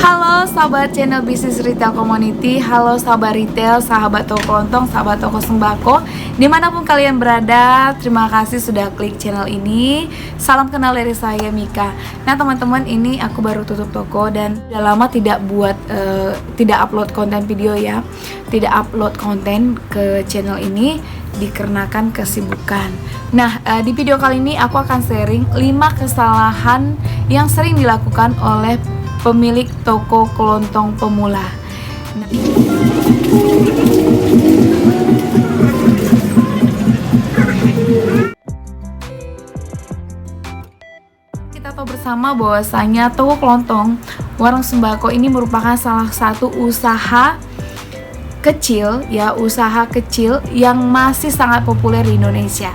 Halo sahabat channel bisnis retail community, halo sahabat retail, sahabat toko kelontong, sahabat toko sembako, dimanapun kalian berada. Terima kasih sudah klik channel ini. Salam kenal dari saya Mika. Nah teman-teman, ini aku baru tutup toko dan udah lama tidak upload konten video ya, tidak upload konten ke channel ini dikarenakan kesibukan. Nah di video kali ini aku akan sharing 5 kesalahan yang sering dilakukan oleh pemilik toko kelontong pemula. Kita tahu bersama bahwasanya toko kelontong, warung sembako ini merupakan salah satu usaha kecil yang masih sangat populer di Indonesia.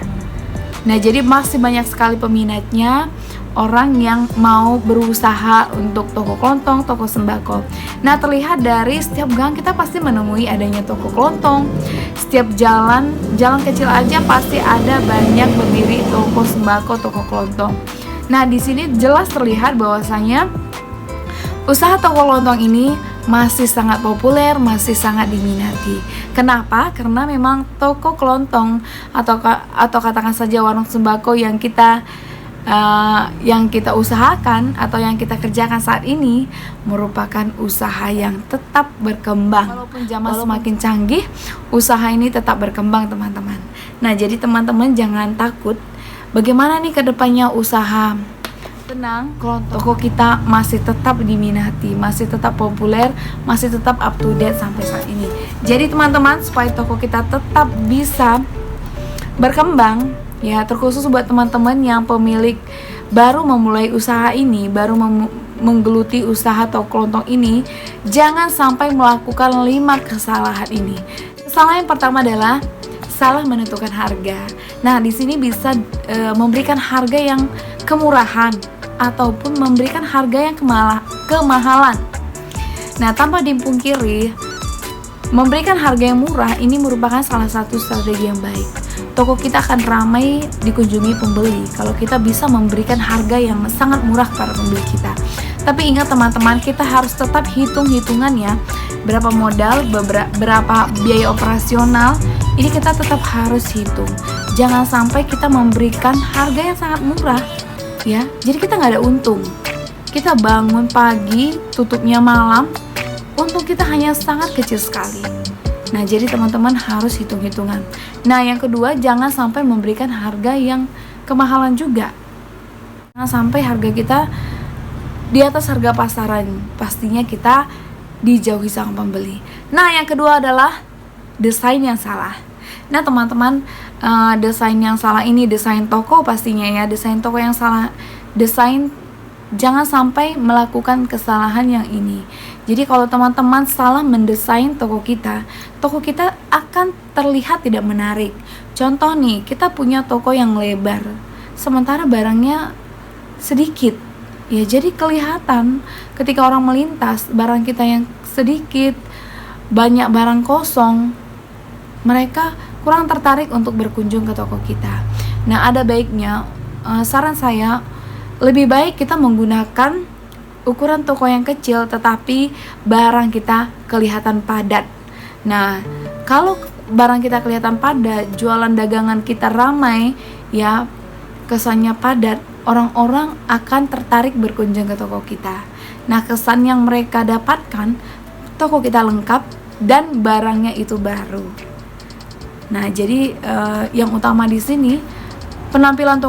Nah, jadi masih banyak sekali peminatnya, orang yang mau berusaha untuk toko kelontong, toko sembako. Nah, terlihat dari setiap gang kita pasti menemui adanya toko kelontong. Setiap jalan kecil aja pasti ada banyak berdiri toko sembako, toko kelontong. Nah, di sini jelas terlihat bahwasanya usaha toko kelontong ini masih sangat populer, masih sangat diminati. Kenapa? Karena memang toko kelontong atau katakan saja warung sembako yang kita usahakan atau yang kita kerjakan saat ini merupakan usaha yang tetap berkembang. Walaupun zaman semakin canggih, usaha ini tetap berkembang teman-teman. Nah, jadi teman-teman jangan takut. Bagaimana nih kedepannya usaha? Tenang, toko kita masih tetap diminati, masih tetap populer, masih tetap up to date sampai saat ini. Jadi teman-teman, supaya toko kita tetap bisa berkembang, ya, terkhusus buat teman-teman yang pemilik baru memulai usaha ini, baru menggeluti usaha toko kelontong ini, jangan sampai melakukan 5 kesalahan ini. Kesalahan yang pertama adalah salah menentukan harga. Nah, di sini bisa memberikan harga yang kemurahan ataupun memberikan harga yang kemahalan. Nah, tanpa dipungkiri, memberikan harga yang murah ini merupakan salah satu strategi yang baik. Toko kita akan ramai dikunjungi pembeli kalau kita bisa memberikan harga yang sangat murah kepada pembeli kita. Tapi ingat teman-teman, kita harus tetap hitung-hitungannya, berapa modal, berapa biaya operasional, ini kita tetap harus hitung. Jangan sampai kita memberikan harga yang sangat murah, ya, jadi kita nggak ada untung. Kita bangun pagi, tutupnya malam, untung kita hanya sangat kecil sekali. Nah, jadi teman-teman harus hitung-hitungan. Nah, yang kedua, jangan sampai memberikan harga yang kemahalan juga. Jangan sampai harga kita di atas harga pasaran, pastinya kita dijauhi sama pembeli. Nah, yang kedua adalah desain yang salah. Nah, teman-teman, desain yang salah ini, desain toko pastinya ya, desain toko yang salah, jangan sampai melakukan kesalahan yang ini. Jadi kalau teman-teman salah mendesain toko kita akan terlihat tidak menarik. Contoh nih, kita punya toko yang lebar, sementara barangnya sedikit. Ya, jadi kelihatan ketika orang melintas, barang kita yang sedikit, banyak barang kosong, mereka kurang tertarik untuk berkunjung ke toko kita. Nah, ada baiknya, saran saya, lebih baik kita menggunakan ukuran toko yang kecil tetapi barang kita kelihatan padat. Nah, kalau barang kita kelihatan padat, jualan dagangan kita ramai, ya, kesannya padat, orang-orang akan tertarik berkunjung ke toko kita. Nah, kesan yang mereka dapatkan, toko kita lengkap dan barangnya itu baru. Nah, jadi yang utama di sini penampilan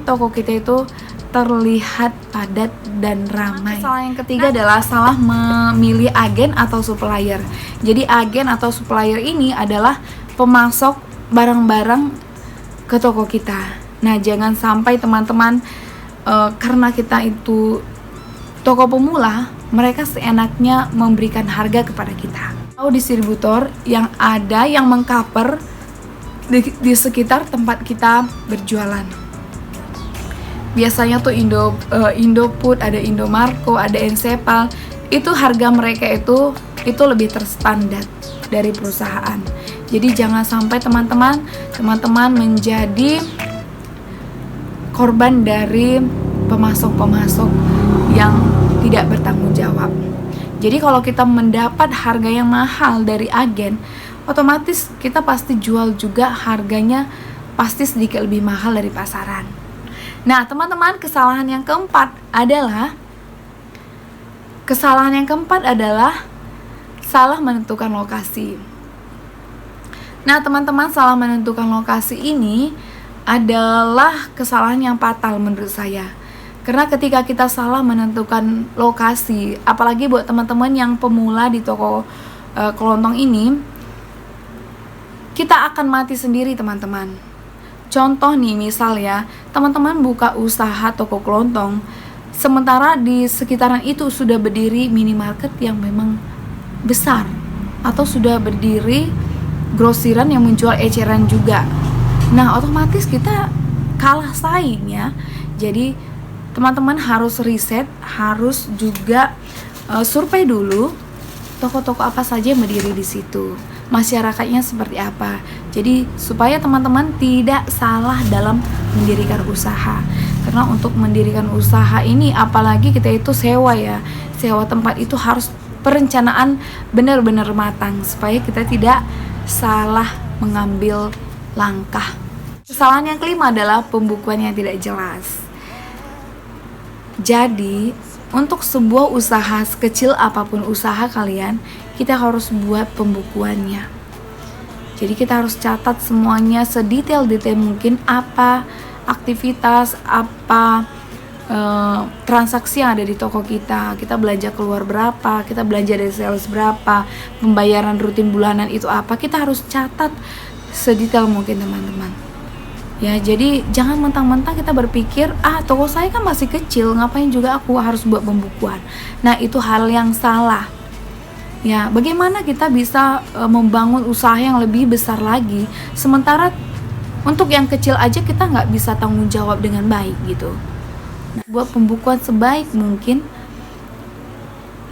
toko kita itu terlihat padat dan ramai. Kesalahan yang ketiga adalah salah memilih agen atau supplier. Jadi agen atau supplier ini adalah pemasok barang-barang ke toko kita. Nah, jangan sampai teman-teman karena kita itu toko pemula, mereka seenaknya memberikan harga kepada kita. Atau distributor yang ada yang mengcover di sekitar tempat kita berjualan. Biasanya tuh Indofood, ada Indomarko, ada Ensepal. Itu harga mereka itu lebih terstandar dari perusahaan. Jadi jangan sampai teman-teman menjadi korban dari pemasok-pemasok yang tidak bertanggung jawab. Jadi kalau kita mendapat harga yang mahal dari agen, otomatis kita pasti jual juga harganya pasti sedikit lebih mahal dari pasaran. Nah, teman-teman, kesalahan yang keempat adalah salah menentukan lokasi. Nah, teman-teman, salah menentukan lokasi ini adalah kesalahan yang fatal menurut saya. Karena ketika kita salah menentukan lokasi, apalagi buat teman-teman yang pemula di toko kelontong ini, kita akan mati sendiri, teman-teman. Contoh nih, misal ya, teman-teman buka usaha toko kelontong, sementara di sekitaran itu sudah berdiri minimarket yang memang besar, atau sudah berdiri grosiran yang menjual eceran juga. Nah, otomatis kita kalah saing ya. Jadi teman-teman harus riset, harus juga survei dulu toko-toko apa saja yang berdiri di situ, masyarakatnya seperti apa. Jadi supaya teman-teman tidak salah dalam mendirikan usaha. Karena untuk mendirikan usaha ini, apalagi kita itu sewa ya, sewa tempat itu harus perencanaan benar-benar matang supaya kita tidak salah mengambil langkah. Kesalahan yang kelima adalah pembukuan yang tidak jelas. Jadi untuk sebuah usaha, sekecil apapun usaha kalian, kita harus buat pembukuannya. Jadi kita harus catat semuanya sedetail-detail mungkin, apa aktivitas, apa transaksi yang ada di toko kita belanja keluar berapa, kita belanja dari sales berapa, pembayaran rutin bulanan itu apa, kita harus catat sedetail mungkin, teman-teman. Ya, jadi jangan mentang-mentang kita berpikir, toko saya kan masih kecil, ngapain juga aku harus buat pembukuan. Nah, itu hal yang salah. Ya, bagaimana kita bisa membangun usaha yang lebih besar lagi, sementara untuk yang kecil aja kita nggak bisa tanggung jawab dengan baik gitu. Nah, buat pembukuan sebaik mungkin,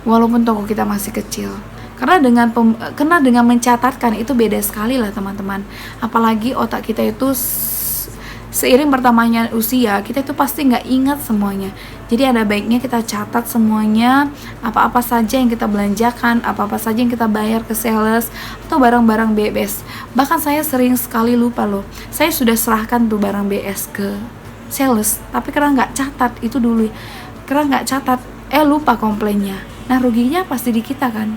walaupun toko kita masih kecil. Karena dengan mencatatkan itu beda sekali lah, teman-teman. Apalagi otak kita itu seiring bertambahnya usia, kita itu pasti nggak ingat semuanya. Jadi ada baiknya kita catat semuanya, apa-apa saja yang kita belanjakan, apa-apa saja yang kita bayar ke sales atau barang-barang BS. Bahkan saya sering sekali lupa loh, saya sudah serahkan tuh barang BS ke sales, tapi karena nggak catat itu dulu, karena nggak catat, lupa komplainnya. Nah, ruginya pasti di kita kan.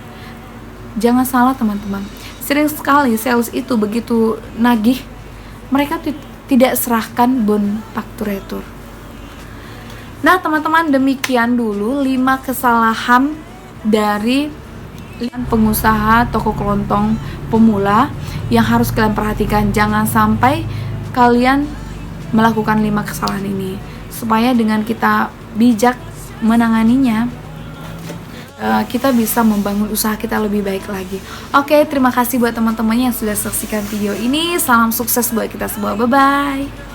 Jangan salah, teman-teman, sering sekali sales itu begitu nagih, mereka tidak serahkan bon fakturator. Nah, teman-teman, demikian dulu 5 kesalahan dari pengusaha toko kelontong pemula yang harus kalian perhatikan. Jangan sampai kalian melakukan 5 kesalahan ini, supaya dengan kita bijak menanganinya, kita bisa membangun usaha kita lebih baik lagi. Oke, terima kasih buat teman-teman yang sudah saksikan video ini. Salam sukses buat kita semua. Bye-bye.